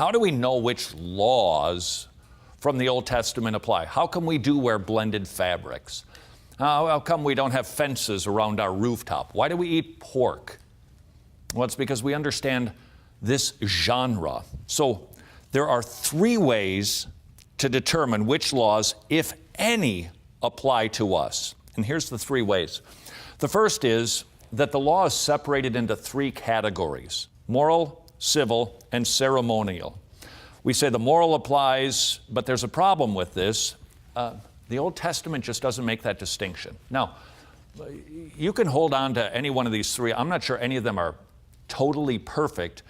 How do we know which laws from the Old Testament apply? How come we do wear blended fabrics? How come we don't have fences around our rooftop? Why do we eat pork? Well, it's because we understand this genre. So there are three ways to determine which laws, if any, apply to us. And here's the three ways. The first is that the law is separated into three categories: moral, civil, and ceremonial. We say the moral applies, but there's a problem with this. The Old Testament just doesn't make that distinction. Now, you can hold on to any one of these three. I'm not sure any of them are totally perfect,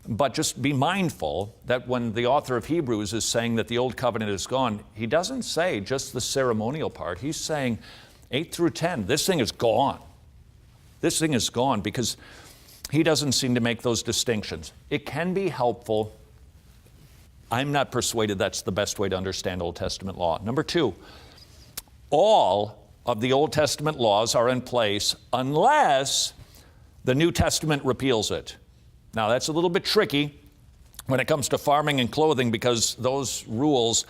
but just be mindful that when the author of Hebrews is saying that the Old Covenant is gone, he doesn't say just the ceremonial part. He's saying 8 through 10, this thing is gone. This thing is gone because he doesn't seem to make those distinctions. It can be helpful. I'm not persuaded that's the best way to understand Old Testament law. Number two, all of the Old Testament laws are in place unless the New Testament repeals it. Now, that's a little bit tricky when it comes to farming and clothing because those rules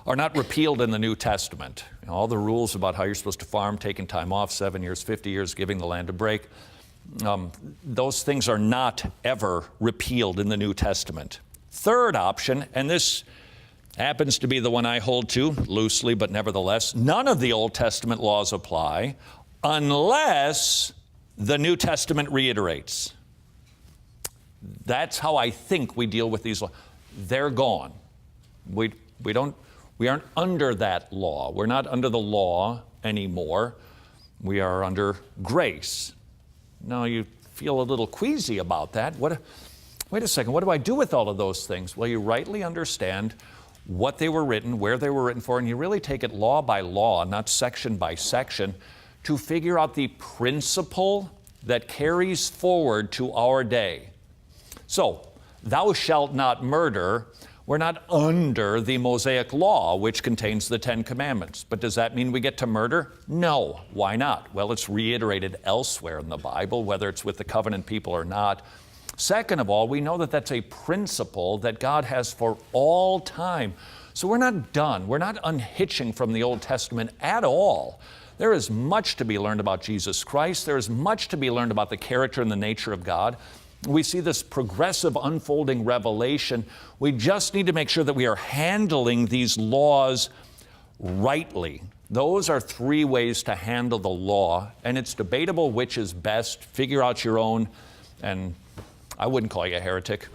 are not repealed in the New Testament. You know, all the rules about how you're supposed to farm, taking time off, 7 years, 50 years, giving the land a break, those things are not ever repealed in the New Testament. Third option, and this happens to be the one I hold to loosely, but nevertheless, none of the Old Testament laws apply unless the New Testament reiterates. That's how I think we deal with these laws. They're gone. We aren't under that law. We're not under the law anymore. We are under grace. Now you feel a little queasy about that. Wait a second, what do I do with all of those things? Well, you rightly understand what they were written, where they were written for, and you really take it law by law, not section by section, to figure out the principle that carries forward to our day. So, thou shalt not murder. We're not under the Mosaic law, which contains the 10 commandments. But does that mean we get to murder? No. Why not? Well, it's reiterated elsewhere in the Bible, whether it's with the covenant people or not. Second of all, we know that that's a principle that God has for all time. So we're not done. We're not unhitching from the Old Testament at all. There is much to be learned about Jesus Christ. There is much to be learned about the character and the nature of God. We see this progressive unfolding revelation. We just need to make sure that we are handling these laws rightly. Those are three ways to handle the law, and it's debatable which is best. Figure out your own, and I wouldn't call you a heretic.